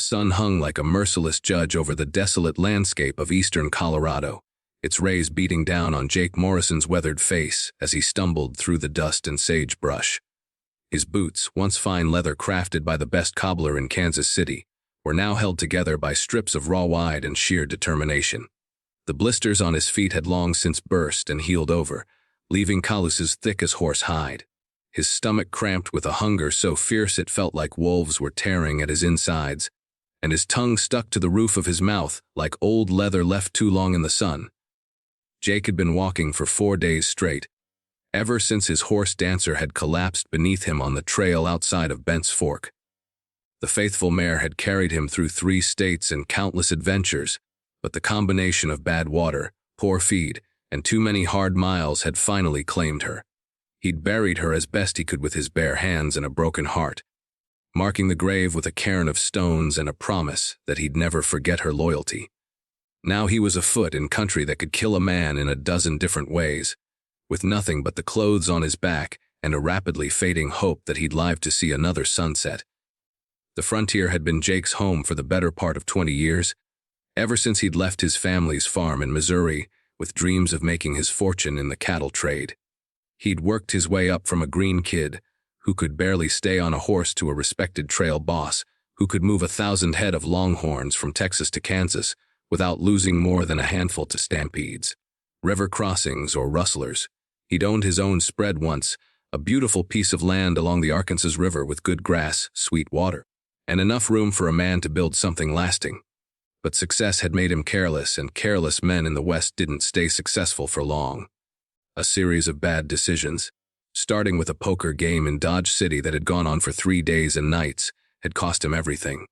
sun hung like a merciless judge over the desolate landscape of eastern Colorado, its rays beating down on Jake Morrison's weathered face as he stumbled through the dust and sagebrush. His boots, once fine leather crafted by the best cobbler in Kansas City, were now held together by strips of rawhide and sheer determination. The blisters on his feet had long since burst and healed over, leaving calluses thick as horse hide. His stomach cramped with a hunger so fierce it felt like wolves were tearing at his insides, and his tongue stuck to the roof of his mouth like old leather left too long in the sun. Jake had been walking for 4 days straight, ever since his horse Dancer had collapsed beneath him on the trail outside of Bent's Fork. The faithful mare had carried him through 3 states and countless adventures, but the combination of bad water, poor feed, and too many hard miles had finally claimed her. He'd buried her as best he could with his bare hands and a broken heart, marking the grave with a cairn of stones and a promise that he'd never forget her loyalty. Now he was afoot in country that could kill a man in a dozen different ways, with nothing but the clothes on his back and a rapidly fading hope that he'd live to see another sunset. The frontier had been Jake's home for the better part of 20 years, ever since he'd left his family's farm in Missouri with dreams of making his fortune in the cattle trade. He'd worked his way up from a green kid who could barely stay on a horse to a respected trail boss who could move 1,000 head of longhorns from Texas to Kansas without losing more than a handful to stampedes, river crossings, or rustlers. He'd owned his own spread once, a beautiful piece of land along the Arkansas River with good grass, sweet water, and enough room for a man to build something lasting. But success had made him careless, and careless men in the West didn't stay successful for long. A series of bad decisions, starting with a poker game in Dodge City that had gone on for 3 days and nights, had cost him everything.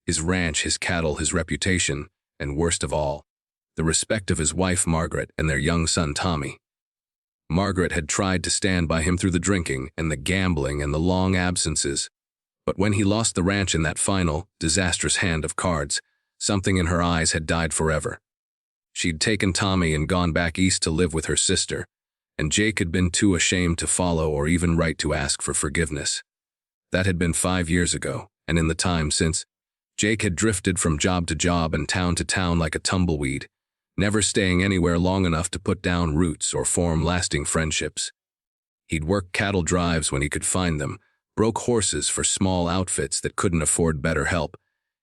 His ranch, his cattle, his reputation, and worst of all, the respect of his wife Margaret and their young son Tommy. Margaret had tried to stand by him through the drinking and the gambling and the long absences, but when he lost the ranch in that final, disastrous hand of cards, something in her eyes had died forever. She'd taken Tommy and gone back east to live with her sister, and Jake had been too ashamed to follow or even write to ask for forgiveness. That had been 5 years ago, and in the time since, Jake had drifted from job to job and town to town like a tumbleweed, never staying anywhere long enough to put down roots or form lasting friendships. He'd work cattle drives when he could find them, broke horses for small outfits that couldn't afford better help,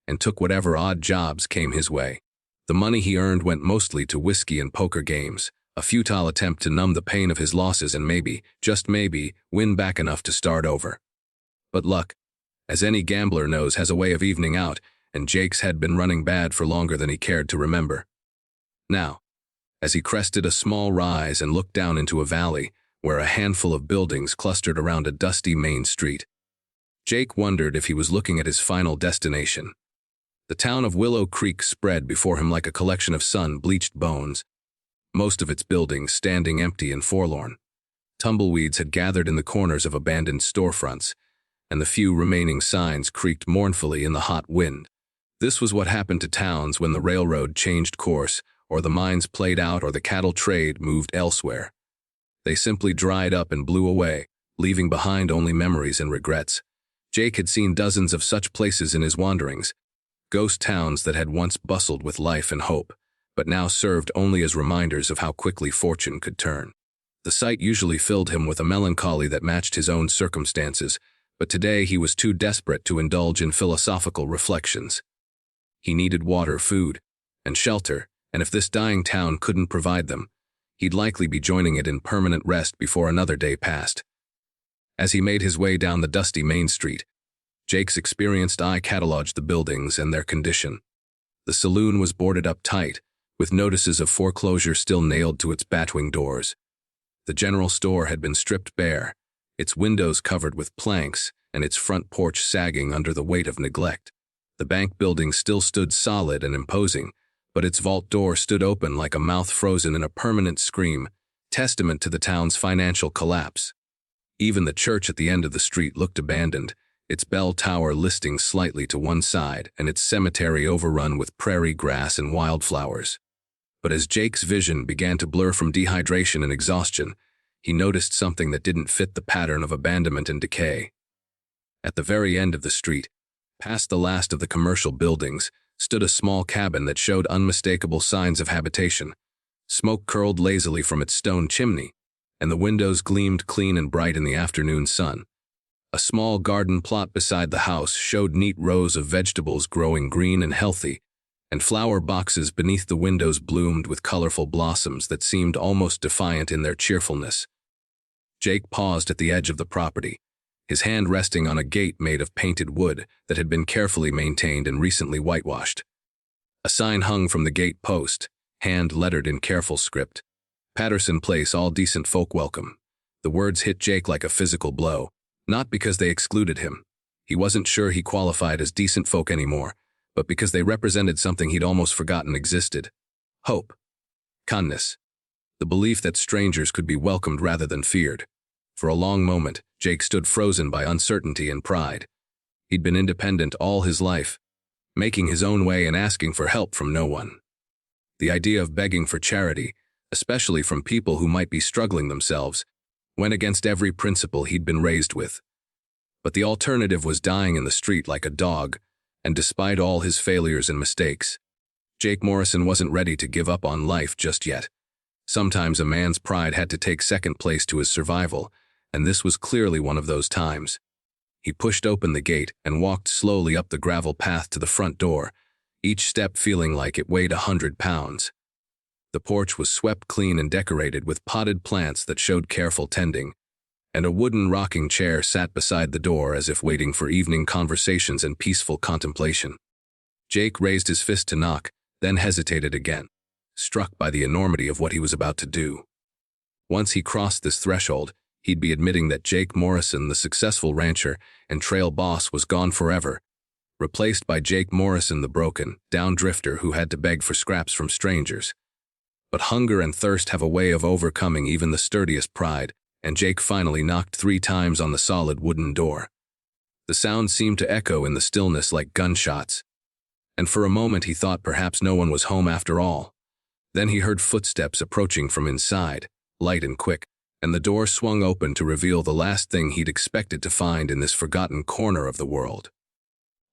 and took whatever odd jobs came his way. The money he earned went mostly to whiskey and poker games, a futile attempt to numb the pain of his losses and maybe, just maybe, win back enough to start over. But luck, as any gambler knows, has a way of evening out, and Jake's had been running bad for longer than he cared to remember. Now, as he crested a small rise and looked down into a valley where a handful of buildings clustered around a dusty main street, Jake wondered if he was looking at his final destination. The town of Willow Creek spread before him like a collection of sun-bleached bones, most of its buildings standing empty and forlorn. Tumbleweeds had gathered in the corners of abandoned storefronts, and the few remaining signs creaked mournfully in the hot wind. This was what happened to towns when the railroad changed course, or the mines played out, or the cattle trade moved elsewhere. They simply dried up and blew away, leaving behind only memories and regrets. Jake had seen dozens of such places in his wanderings, ghost towns that had once bustled with life and hope, but now served only as reminders of how quickly fortune could turn. The sight usually filled him with a melancholy that matched his own circumstances, but today he was too desperate to indulge in philosophical reflections. He needed water, food, and shelter, and if this dying town couldn't provide them, he'd likely be joining it in permanent rest before another day passed. As he made his way down the dusty main street, Jake's experienced eye cataloged the buildings and their condition. The saloon was boarded up tight, with notices of foreclosure still nailed to its batwing doors. The general store had been stripped bare, its windows covered with planks and its front porch sagging under the weight of neglect. The bank building still stood solid and imposing, but its vault door stood open like a mouth frozen in a permanent scream, testament to the town's financial collapse. Even the church at the end of the street looked abandoned, its bell tower listing slightly to one side and its cemetery overrun with prairie grass and wildflowers. But as Jake's vision began to blur from dehydration and exhaustion, he noticed something that didn't fit the pattern of abandonment and decay. At the very end of the street, Past the last of the commercial buildings stood a small cabin that showed unmistakable signs of habitation. Smoke curled lazily from its stone chimney, and the windows gleamed clean and bright in the afternoon sun. A small garden plot beside the house showed neat rows of vegetables growing green and healthy, and flower boxes beneath the windows bloomed with colorful blossoms that seemed almost defiant in their cheerfulness. Jake paused at the edge of the property, his hand resting on a gate made of painted wood that had been carefully maintained and recently whitewashed. A sign hung from the gate post, hand-lettered in careful script. "Patterson Place, all decent folk welcome." The words hit Jake like a physical blow, not because they excluded him. He wasn't sure he qualified as decent folk anymore, but because they represented something he'd almost forgotten existed. Hope. Kindness. The belief that strangers could be welcomed rather than feared. For a long moment, Jake stood frozen by uncertainty and pride. He'd been independent all his life, making his own way and asking for help from no one. The idea of begging for charity, especially from people who might be struggling themselves, went against every principle he'd been raised with. But the alternative was dying in the street like a dog, and despite all his failures and mistakes, Jake Morrison wasn't ready to give up on life just yet. Sometimes a man's pride had to take second place to his survival, and this was clearly one of those times. He pushed open the gate and walked slowly up the gravel path to the front door, each step feeling like it weighed 100 pounds. The porch was swept clean and decorated with potted plants that showed careful tending, and a wooden rocking chair sat beside the door as if waiting for evening conversations and peaceful contemplation. Jake raised his fist to knock, then hesitated again, struck by the enormity of what he was about to do. Once he crossed this threshold, he'd be admitting that Jake Morrison, the successful rancher and trail boss, was gone forever, replaced by Jake Morrison, the broken, down drifter who had to beg for scraps from strangers. But hunger and thirst have a way of overcoming even the sturdiest pride, and Jake finally knocked 3 times on the solid wooden door. The sound seemed to echo in the stillness like gunshots, and for a moment he thought perhaps no one was home after all. Then he heard footsteps approaching from inside, light and quick, and the door swung open to reveal the last thing he'd expected to find in this forgotten corner of the world.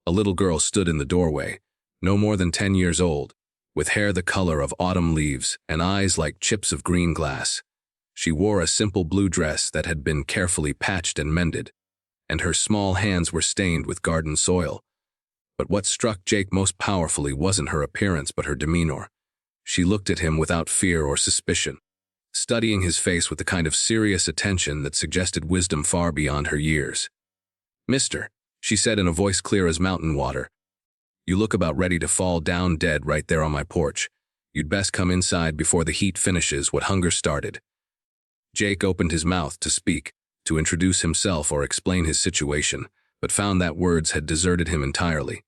A little girl stood in the doorway, no more than 10 years old, with hair the color of autumn leaves and eyes like chips of green glass. She wore a simple blue dress that had been carefully patched and mended, and her small hands were stained with garden soil. But what struck Jake most powerfully wasn't her appearance but her demeanor. She looked at him without fear or suspicion, studying his face with the kind of serious attention that suggested wisdom far beyond her years. "Mister," she said in a voice clear as mountain water, "you look about ready to fall down dead right there on my porch. You'd best come inside before the heat finishes what hunger started." Jake opened his mouth to speak, to introduce himself or explain his situation, but found that words had deserted him entirely.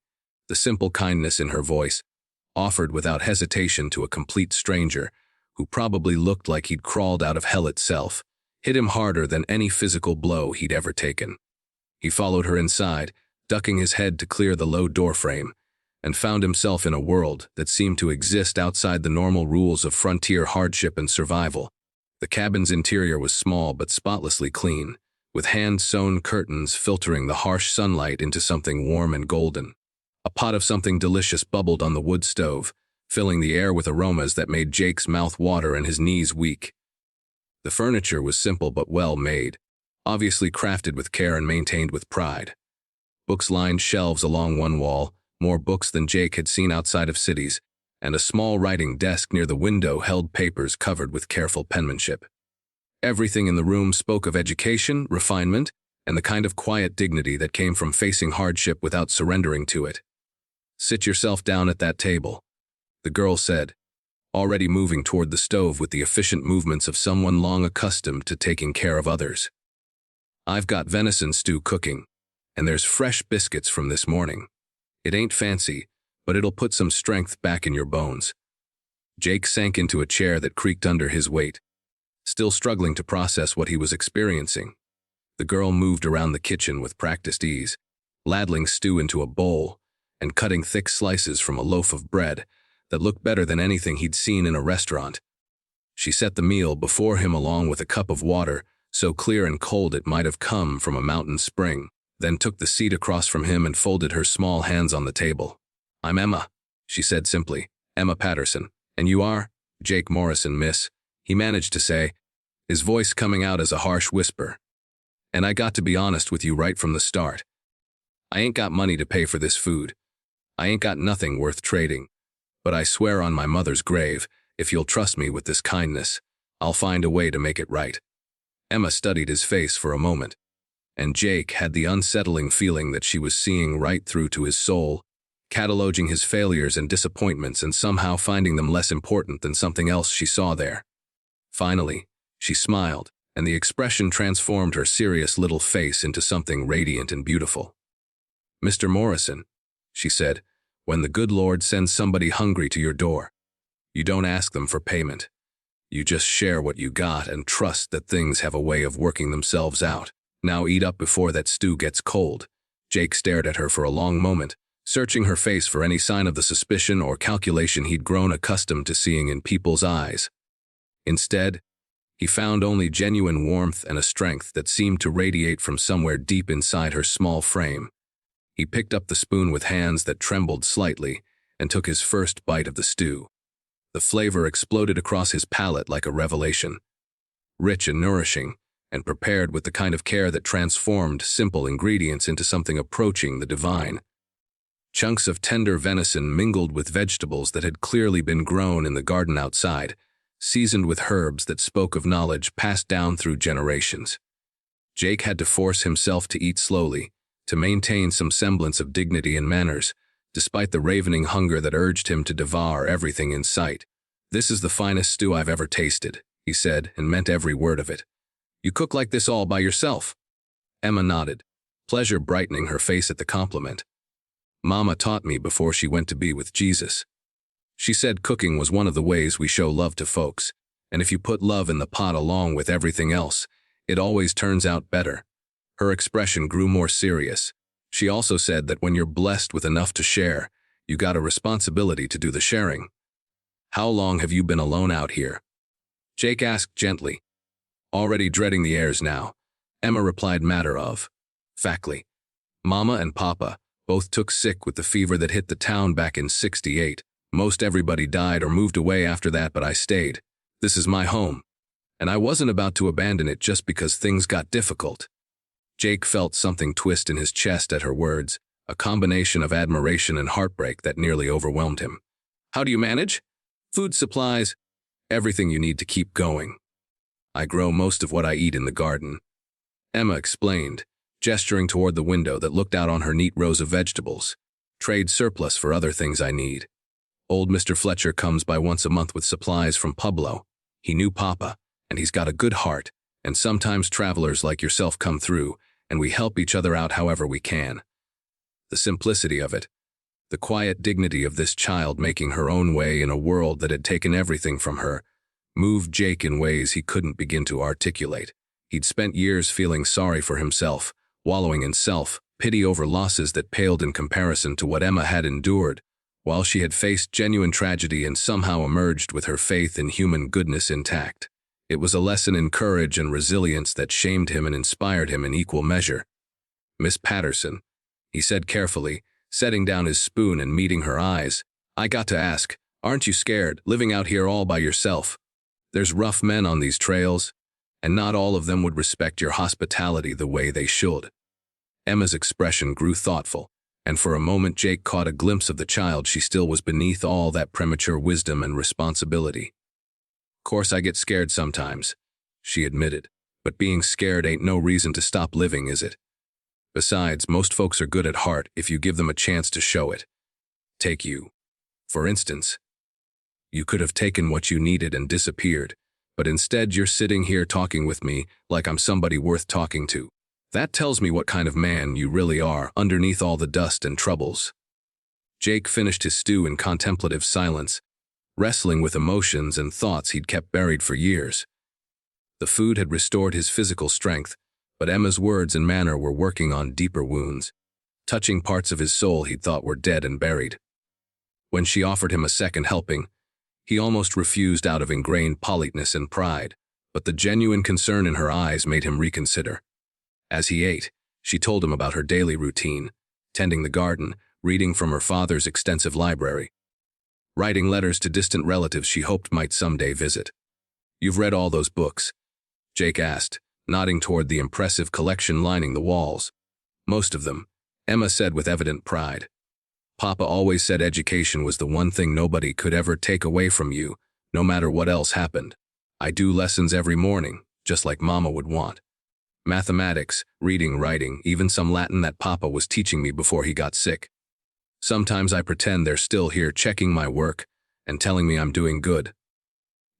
The simple kindness in her voice, offered without hesitation to a complete stranger, who probably looked like he'd crawled out of hell itself, hit him harder than any physical blow he'd ever taken. He followed her inside, ducking his head to clear the low doorframe, and found himself in a world that seemed to exist outside the normal rules of frontier hardship and survival. The cabin's interior was small but spotlessly clean, with hand-sewn curtains filtering the harsh sunlight into something warm and golden. A pot of something delicious bubbled on the wood stove, filling the air with aromas that made Jake's mouth water and his knees weak. The furniture was simple but well made, obviously crafted with care and maintained with pride. Books lined shelves along one wall, more books than Jake had seen outside of cities, and a small writing desk near the window held papers covered with careful penmanship. Everything in the room spoke of education, refinement, and the kind of quiet dignity that came from facing hardship without surrendering to it. "Sit yourself down at that table," the girl said, already moving toward the stove with the efficient movements of someone long accustomed to taking care of others. "I've got venison stew cooking, and there's fresh biscuits from this morning. It ain't fancy, but it'll put some strength back in your bones." Jake sank into a chair that creaked under his weight, still struggling to process what he was experiencing. The girl moved around the kitchen with practiced ease, ladling stew into a bowl and cutting thick slices from a loaf of bread that looked better than anything he'd seen in a restaurant. She set the meal before him along with a cup of water, so clear and cold it might have come from a mountain spring. then took the seat across from him and folded her small hands on the table. "I'm Emma," she said simply. "Emma Patterson. And you are?" "Jake Morrison, miss," he managed to say, his voice coming out as a harsh whisper. "And I got to be honest with you right from the start. I ain't got money to pay for this food. I ain't got nothing worth trading. But I swear on my mother's grave, if you'll trust me with this kindness, I'll find a way to make it right." Emma studied his face for a moment, and Jake had the unsettling feeling that she was seeing right through to his soul, cataloging his failures and disappointments and somehow finding them less important than something else she saw there. Finally, she smiled, and the expression transformed her serious little face into something radiant and beautiful. "Mr. Morrison," she said, "when the good Lord sends somebody hungry to your door, you don't ask them for payment. You just share what you got and trust that things have a way of working themselves out. Now eat up before that stew gets cold." Jake stared at her for a long moment, searching her face for any sign of the suspicion or calculation he'd grown accustomed to seeing in people's eyes. Instead, he found only genuine warmth and a strength that seemed to radiate from somewhere deep inside her small frame. He picked up the spoon with hands that trembled slightly and took his first bite of the stew. The flavor exploded across his palate like a revelation. Rich and nourishing, and prepared with the kind of care that transformed simple ingredients into something approaching the divine. Chunks of tender venison mingled with vegetables that had clearly been grown in the garden outside, seasoned with herbs that spoke of knowledge passed down through generations. Jake had to force himself to eat slowly, to maintain some semblance of dignity and manners, despite the ravening hunger that urged him to devour everything in sight. "This is the finest stew I've ever tasted," he said, and meant every word of it. "You cook like this all by yourself?" Emma nodded, pleasure brightening her face at the compliment. "Mama taught me before she went to be with Jesus. She said cooking was one of the ways we show love to folks, and if you put love in the pot along with everything else, it always turns out better." Her expression grew more serious. She also said that when you're blessed with enough to share, you got a responsibility to do the sharing. "How long have you been alone out here?" Jake asked gently. Already dreading the airs now, Emma replied matter-of-factly. "Mama and Papa both took sick with the fever that hit the town back in '68. Most everybody died or moved away after that, but I stayed. This is my home, and I wasn't about to abandon it just because things got difficult." Jake felt something twist in his chest at her words, a combination of admiration and heartbreak that nearly overwhelmed him. "How do you manage?" "Food supplies. Everything you need to keep going. I grow most of what I eat in the garden," Emma explained, gesturing toward the window that looked out on her neat rows of vegetables. "Trade surplus for other things I need. Old Mr. Fletcher comes by once a month with supplies from Pueblo. He knew Papa, and he's got a good heart, and sometimes travelers like yourself come through, and we help each other out however we can." The simplicity of it, the quiet dignity of this child making her own way in a world that had taken everything from her, moved Jake in ways he couldn't begin to articulate. He'd spent years feeling sorry for himself, wallowing in self-pity over losses that paled in comparison to what Emma had endured, while she had faced genuine tragedy and somehow emerged with her faith in human goodness intact. It was a lesson in courage and resilience that shamed him and inspired him in equal measure. "Miss Patterson," he said carefully, setting down his spoon and meeting her eyes, "I got to ask, aren't you scared, living out here all by yourself? There's rough men on these trails, and not all of them would respect your hospitality the way they should." Emma's expression grew thoughtful, and for a moment Jake caught a glimpse of the child she still was beneath all that premature wisdom and responsibility. "Course I get scared sometimes," she admitted, "but being scared ain't no reason to stop living, is it? Besides, most folks are good at heart if you give them a chance to show it. Take you, for instance. You could have taken what you needed and disappeared, but instead you're sitting here talking with me like I'm somebody worth talking to. That tells me what kind of man you really are underneath all the dust and troubles." Jake finished his stew in contemplative silence, wrestling with emotions and thoughts he'd kept buried for years. The food had restored his physical strength, but Emma's words and manner were working on deeper wounds, touching parts of his soul he'd thought were dead and buried. When she offered him a second helping, he almost refused out of ingrained politeness and pride, but the genuine concern in her eyes made him reconsider. As he ate, She told him about her daily routine, tending the garden, reading from her father's extensive library, writing letters to distant relatives she hoped might someday visit. "You've read all those books?" Jake asked, nodding toward the impressive collection lining the walls. "Most of them," Emma said with evident pride. "Papa always said education was the one thing nobody could ever take away from you, no matter what else happened. I do lessons every morning, just like Mama would want. Mathematics, reading, writing, even some Latin that Papa was teaching me before he got sick. Sometimes I pretend they're still here checking my work and telling me I'm doing good."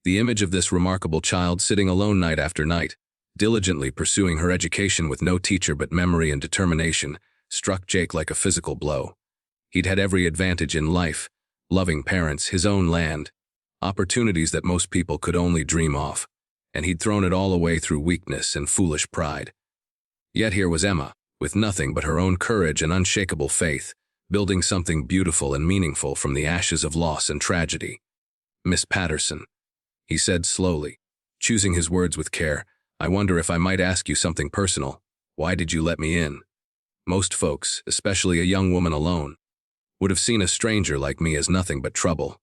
The image of this remarkable child sitting alone night after night, diligently pursuing her education with no teacher but memory and determination, struck Jake like a physical blow. He'd had every advantage in life: loving parents, his own land, opportunities that most people could only dream of, and he'd thrown it all away through weakness and foolish pride. Yet here was Emma, with nothing but her own courage and unshakable faith, building something beautiful and meaningful from the ashes of loss and tragedy. "Miss Patterson," he said slowly, choosing his words with care, "I wonder if I might ask you something personal. Why did you let me in? Most folks, especially a young woman alone, would have seen a stranger like me as nothing but trouble."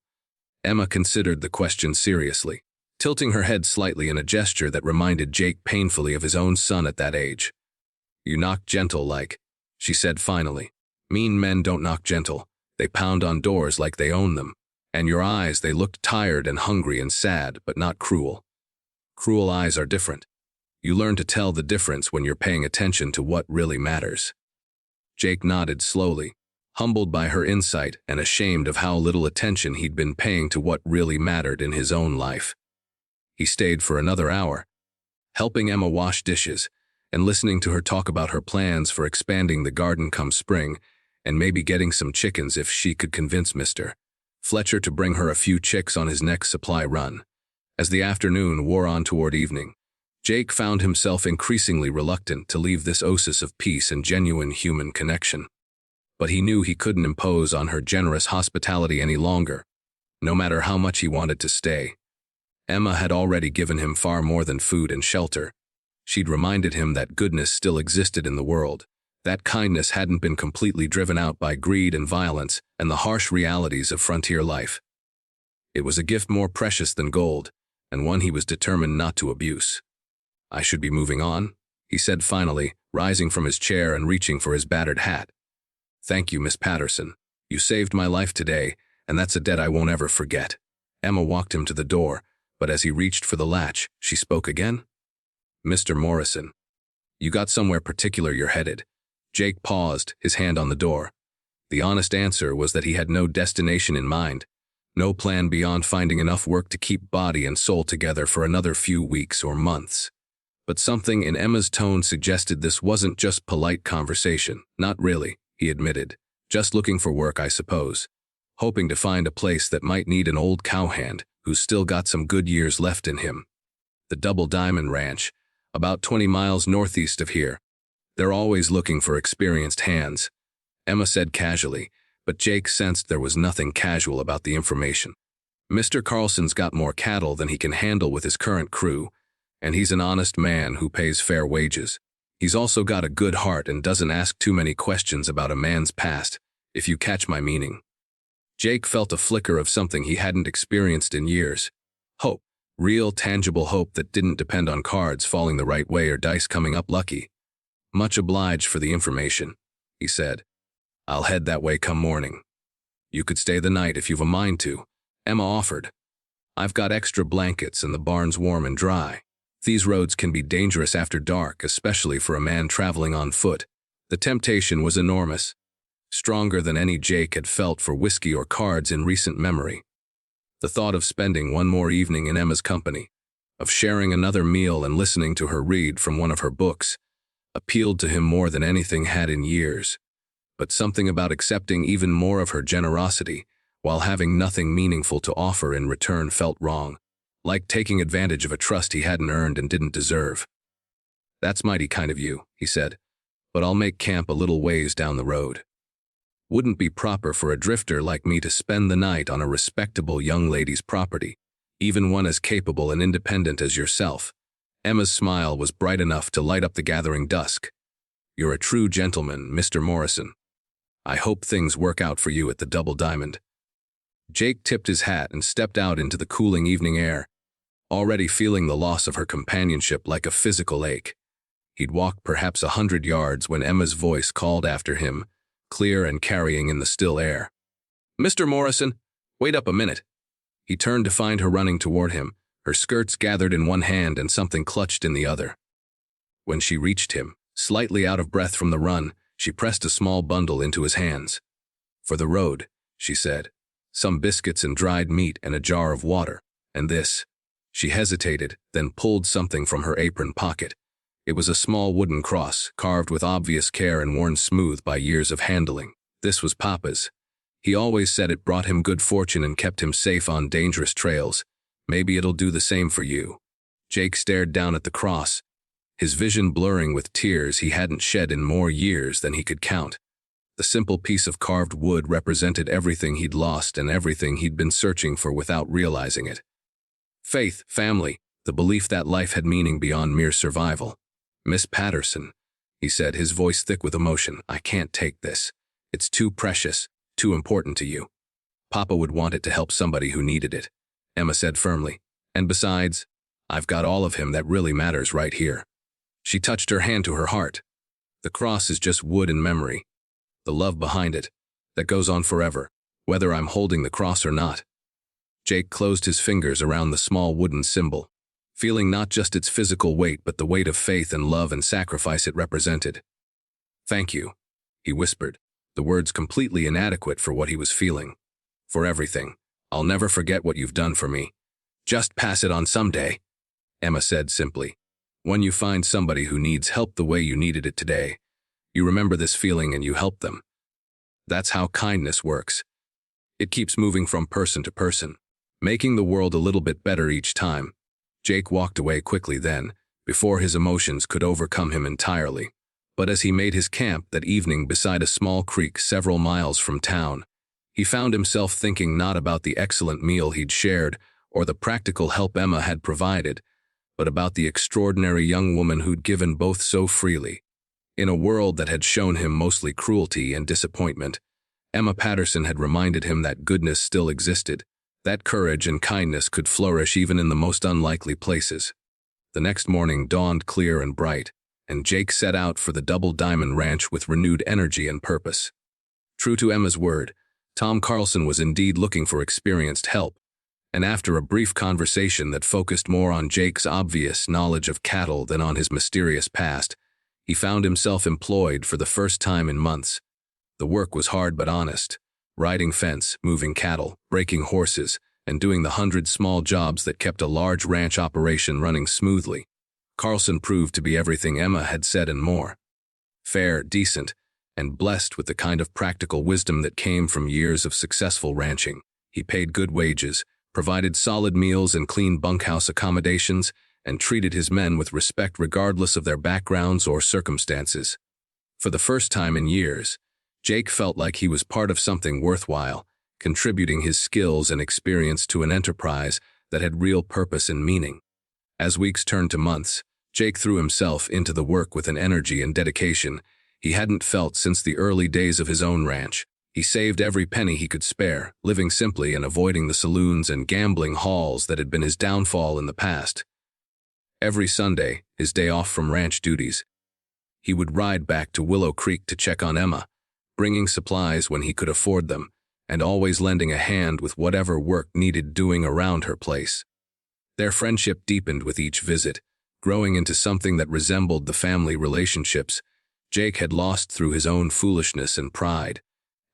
Emma considered the question seriously, tilting her head slightly in a gesture that reminded Jake painfully of his own son at that age. "You knock gentle like," she said finally. "Mean men don't knock gentle. They pound on doors like they own them. And your eyes, they looked tired and hungry and sad, but not cruel. Cruel eyes are different. You learn to tell the difference when you're paying attention to what really matters." Jake nodded slowly, humbled by her insight and ashamed of how little attention he'd been paying to what really mattered in his own life. He stayed for another hour, helping Emma wash dishes and listening to her talk about her plans for expanding the garden come spring and maybe getting some chickens if she could convince Mr. Fletcher to bring her a few chicks on his next supply run. As the afternoon wore on toward evening, Jake found himself increasingly reluctant to leave this oasis of peace and genuine human connection. But he knew he couldn't impose on her generous hospitality any longer, no matter how much he wanted to stay. Emma had already given him far more than food and shelter. She'd reminded him that goodness still existed in the world, that kindness hadn't been completely driven out by greed and violence and the harsh realities of frontier life. It was a gift more precious than gold, and one he was determined not to abuse. "I should be moving on," he said finally, rising from his chair and reaching for his battered hat. "Thank you, Miss Patterson. You saved my life today, and that's a debt I won't ever forget." Emma walked him to the door, but as he reached for the latch, she spoke again. "Mr. Morrison, you got somewhere particular you're headed?" Jake paused, his hand on the door. The honest answer was that he had no destination in mind, no plan beyond finding enough work to keep body and soul together for another few weeks or months. But something in Emma's tone suggested this wasn't just polite conversation. "Not really," he admitted. "Just looking for work, I suppose. Hoping to find a place that might need an old cowhand who's still got some good years left in him. The Double Diamond Ranch, about 20 miles northeast of here. They're always looking for experienced hands," Emma said casually, but Jake sensed there was nothing casual about the information. "Mr. Carlson's got more cattle than he can handle with his current crew, and he's an honest man who pays fair wages. He's also got a good heart and doesn't ask too many questions about a man's past, if you catch my meaning." Jake felt a flicker of something he hadn't experienced in years. Hope. Real, tangible hope that didn't depend on cards falling the right way or dice coming up lucky. "Much obliged for the information," he said. "I'll head that way come morning." "You could stay the night if you've a mind to," Emma offered. "I've got extra blankets and the barn's warm and dry. These roads can be dangerous after dark, especially for a man traveling on foot." The temptation was enormous, stronger than any Jake had felt for whiskey or cards in recent memory. The thought of spending one more evening in Emma's company, of sharing another meal and listening to her read from one of her books, appealed to him more than anything had in years. But something about accepting even more of her generosity, while having nothing meaningful to offer in return, felt wrong, like taking advantage of a trust he hadn't earned and didn't deserve. "That's mighty kind of you," he said, "but I'll make camp a little ways down the road. Wouldn't be proper for a drifter like me to spend the night on a respectable young lady's property, even one as capable and independent as yourself." Emma's smile was bright enough to light up the gathering dusk. You're a true gentleman, Mr. Morrison. I hope things work out for you at the Double Diamond." Jake tipped his hat and stepped out into the cooling evening air, already feeling the loss of her companionship like a physical ache. He'd walked perhaps 100 yards when Emma's voice called after him, clear and carrying in the still air. "Mr. Morrison, wait up a minute." He turned to find her running toward him, her skirts gathered in one hand and something clutched in the other. When she reached him, slightly out of breath from the run, she pressed a small bundle into his hands. "For the road," she said. "Some biscuits and dried meat and a jar of water, and this." She hesitated, then pulled something from her apron pocket. It was a small wooden cross, carved with obvious care and worn smooth by years of handling. This was Papa's. He always said it brought him good fortune and kept him safe on dangerous trails. "Maybe it'll do the same for you." Jake stared down at the cross, his vision blurring with tears he hadn't shed in more years than he could count. The simple piece of carved wood represented everything he'd lost and everything he'd been searching for without realizing it. Faith, family, the belief that life had meaning beyond mere survival. "Miss Patterson," he said, his voice thick with emotion, "I can't take this. It's too precious, too important to you." "Papa would want it to help somebody who needed it," Emma said firmly. "And besides, I've got all of him that really matters right here." She touched her hand to her heart. "The cross is just wood and memory. The love behind it, that goes on forever, whether I'm holding the cross or not." Jake closed his fingers around the small wooden symbol, feeling not just its physical weight but the weight of faith and love and sacrifice it represented. "Thank you," he whispered, the words completely inadequate for what he was feeling. "For everything. I'll never forget what you've done for me." "Just pass it on someday," Emma said simply. "When you find somebody who needs help the way you needed it today, you remember this feeling and you help them. That's how kindness works. It keeps moving from person to person, making the world a little bit better each time." Jake walked away quickly then, before his emotions could overcome him entirely. But as he made his camp that evening beside a small creek several miles from town, he found himself thinking not about the excellent meal he'd shared or the practical help Emma had provided, but about the extraordinary young woman who'd given both so freely. In a world that had shown him mostly cruelty and disappointment, Emma Patterson had reminded him that goodness still existed, that courage and kindness could flourish even in the most unlikely places. The next morning dawned clear and bright, and Jake set out for the Double Diamond Ranch with renewed energy and purpose. True to Emma's word, Tom Carlson was indeed looking for experienced help, and after a brief conversation that focused more on Jake's obvious knowledge of cattle than on his mysterious past, he found himself employed for the first time in months. The work was hard but honest. Riding fence, moving cattle, breaking horses, and doing the 100 small jobs that kept a large ranch operation running smoothly. Carlson proved to be everything Emma had said and more. Fair, decent, and blessed with the kind of practical wisdom that came from years of successful ranching. He paid good wages, provided solid meals and clean bunkhouse accommodations, and treated his men with respect regardless of their backgrounds or circumstances. For the first time in years, Jake felt like he was part of something worthwhile, contributing his skills and experience to an enterprise that had real purpose and meaning. As weeks turned to months, Jake threw himself into the work with an energy and dedication he hadn't felt since the early days of his own ranch. He saved every penny he could spare, living simply and avoiding the saloons and gambling halls that had been his downfall in the past. Every Sunday, his day off from ranch duties, he would ride back to Willow Creek to check on Emma, bringing supplies when he could afford them, and always lending a hand with whatever work needed doing around her place. Their friendship deepened with each visit, growing into something that resembled the family relationships Jake had lost through his own foolishness and pride.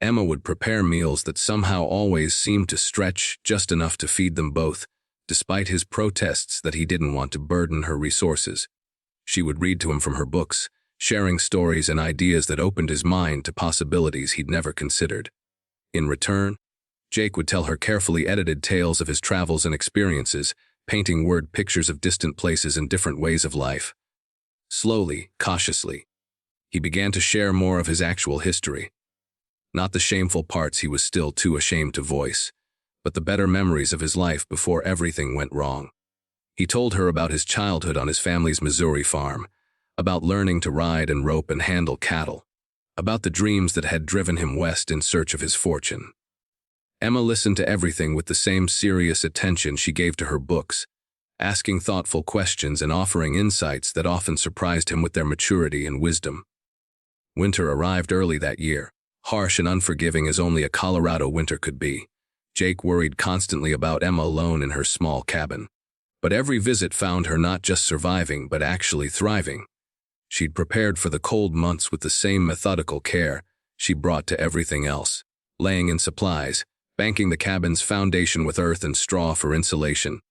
Emma would prepare meals that somehow always seemed to stretch just enough to feed them both, despite his protests that he didn't want to burden her resources. She would read to him from her books, sharing stories and ideas that opened his mind to possibilities he'd never considered. In return, Jake would tell her carefully edited tales of his travels and experiences, painting word pictures of distant places and different ways of life. Slowly, cautiously, he began to share more of his actual history. Not the shameful parts he was still too ashamed to voice, but the better memories of his life before everything went wrong. He told her about his childhood on his family's Missouri farm, about learning to ride and rope and handle cattle, about the dreams that had driven him west in search of his fortune. Emma listened to everything with the same serious attention she gave to her books, asking thoughtful questions and offering insights that often surprised him with their maturity and wisdom. Winter arrived early that year, harsh and unforgiving as only a Colorado winter could be. Jake worried constantly about Emma alone in her small cabin. But every visit found her not just surviving but actually thriving. She'd prepared for the cold months with the same methodical care she brought to everything else, laying in supplies, banking the cabin's foundation with earth and straw for insulation,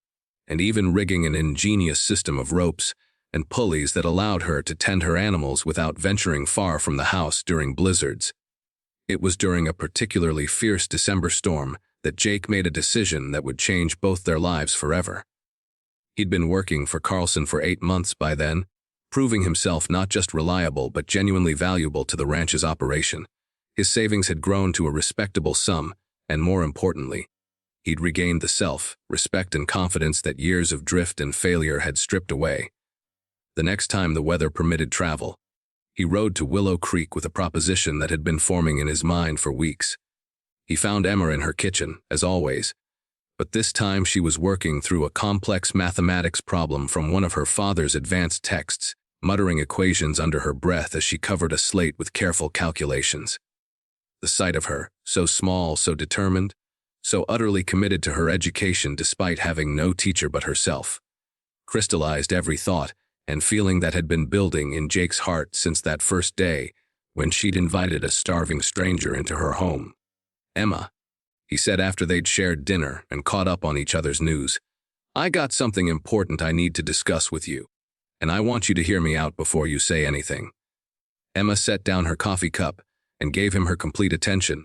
and even rigging an ingenious system of ropes and pulleys that allowed her to tend her animals without venturing far from the house during blizzards. It was during a particularly fierce December storm that Jake made a decision that would change both their lives forever. He'd been working for Carlson for 8 months by then, proving himself not just reliable but genuinely valuable to the ranch's operation. His savings had grown to a respectable sum, and more importantly, he'd regained the self-respect and confidence that years of drift and failure had stripped away. The next time the weather permitted travel, he rode to Willow Creek with a proposition that had been forming in his mind for weeks. He found Emma in her kitchen, as always, but this time she was working through a complex mathematics problem from one of her father's advanced texts, muttering equations under her breath as she covered a slate with careful calculations. The sight of her, so small, so determined, so utterly committed to her education despite having no teacher but herself, crystallized every thought and feeling that had been building in Jake's heart since that first day when she'd invited a starving stranger into her home. "Emma," he said after they'd shared dinner and caught up on each other's news, "I got something important I need to discuss with you, and I want you to hear me out before you say anything." Emma set down her coffee cup and gave him her complete attention,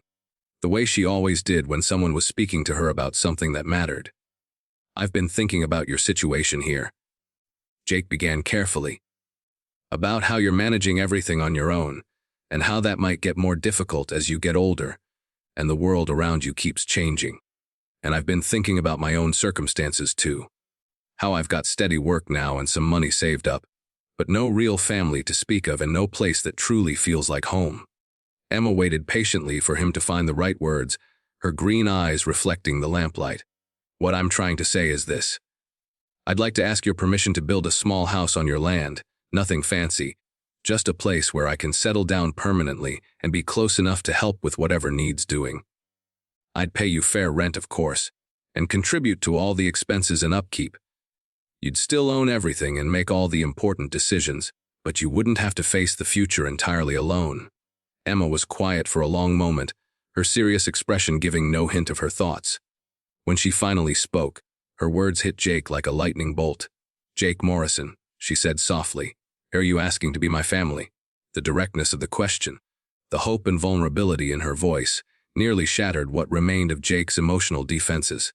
the way she always did when someone was speaking to her about something that mattered. "I've been thinking about your situation here," Jake began carefully, "about how you're managing everything on your own, and how that might get more difficult as you get older, and the world around you keeps changing. And I've been thinking about my own circumstances too. How I've got steady work now and some money saved up, but no real family to speak of and no place that truly feels like home." Emma waited patiently for him to find the right words, her green eyes reflecting the lamplight. "What I'm trying to say is this. I'd like to ask your permission to build a small house on your land, nothing fancy, just a place where I can settle down permanently and be close enough to help with whatever needs doing. I'd pay you fair rent, of course, and contribute to all the expenses and upkeep. You'd still own everything and make all the important decisions, but you wouldn't have to face the future entirely alone." Emma was quiet for a long moment, her serious expression giving no hint of her thoughts. When she finally spoke, her words hit Jake like a lightning bolt. "Jake Morrison," she said softly, "are you asking to be my family?" The directness of the question, the hope and vulnerability in her voice, nearly shattered what remained of Jake's emotional defenses.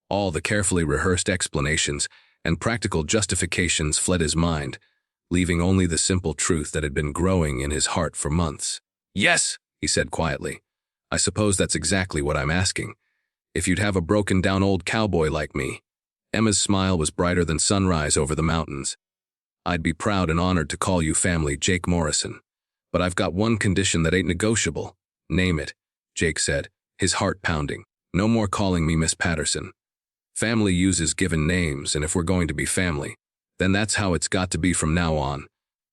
All the carefully rehearsed explanations and practical justifications fled his mind, leaving only the simple truth that had been growing in his heart for months. "Yes," he said quietly. "I suppose that's exactly what I'm asking. If you'd have a broken-down old cowboy like me." Emma's smile was brighter than sunrise over the mountains. "I'd be proud and honored to call you family, Jake Morrison. But I've got one condition that ain't negotiable." "Name it," Jake said, his heart pounding. "No more calling me Miss Patterson. Family uses given names, and if we're going to be family, then that's how it's got to be from now on."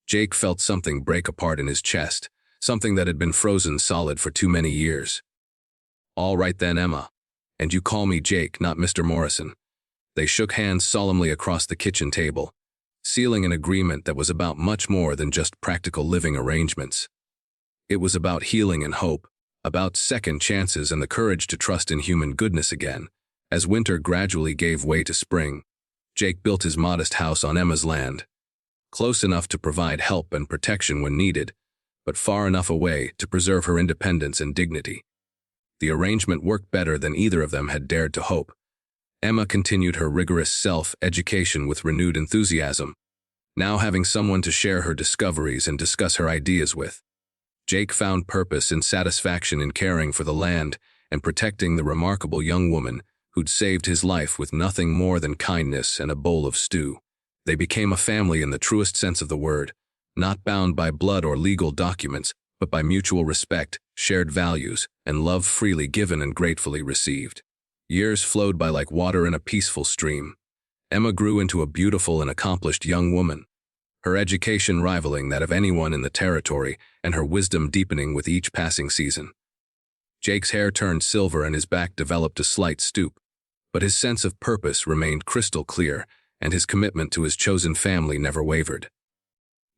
Jake felt something break apart in his chest, something that had been frozen solid for too many years. "All right then, Emma. And you call me Jake, not Mr. Morrison." They shook hands solemnly across the kitchen table, sealing an agreement that was about much more than just practical living arrangements. It was about healing and hope, about second chances and the courage to trust in human goodness again. As winter gradually gave way to spring, Jake built his modest house on Emma's land, close enough to provide help and protection when needed, but far enough away to preserve her independence and dignity. The arrangement worked better than either of them had dared to hope. Emma continued her rigorous self-education with renewed enthusiasm, now having someone to share her discoveries and discuss her ideas with. Jake found purpose and satisfaction in caring for the land and protecting the remarkable young woman who'd saved his life with nothing more than kindness and a bowl of stew. They became a family in the truest sense of the word, not bound by blood or legal documents, but by mutual respect, shared values, and love freely given and gratefully received. Years flowed by like water in a peaceful stream. Emma grew into a beautiful and accomplished young woman, her education rivaling that of anyone in the territory and her wisdom deepening with each passing season. Jake's hair turned silver and his back developed a slight stoop, but his sense of purpose remained crystal clear and his commitment to his chosen family never wavered.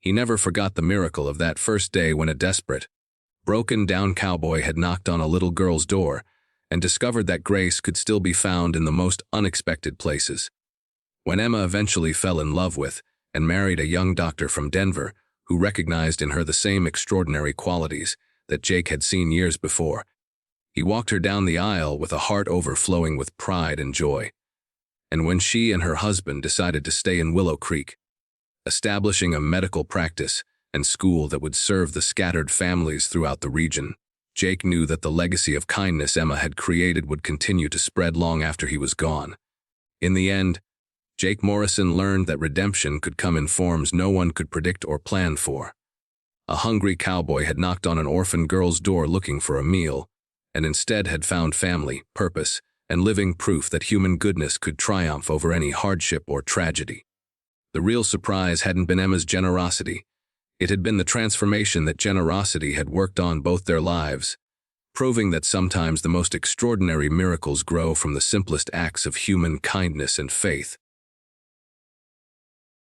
He never forgot the miracle of that first day when a desperate, broken-down cowboy had knocked on a little girl's door and discovered that grace could still be found in the most unexpected places. When Emma eventually fell in love with and married a young doctor from Denver who recognized in her the same extraordinary qualities that Jake had seen years before, he walked her down the aisle with a heart overflowing with pride and joy. And when she and her husband decided to stay in Willow Creek, establishing a medical practice and school that would serve the scattered families throughout the region, Jake knew that the legacy of kindness Emma had created would continue to spread long after he was gone. In the end, Jake Morrison learned that redemption could come in forms no one could predict or plan for. A hungry cowboy had knocked on an orphan girl's door looking for a meal, and instead had found family, purpose, and living proof that human goodness could triumph over any hardship or tragedy. The real surprise hadn't been Emma's generosity. It had been the transformation that generosity had worked on both their lives, proving that sometimes the most extraordinary miracles grow from the simplest acts of human kindness and faith.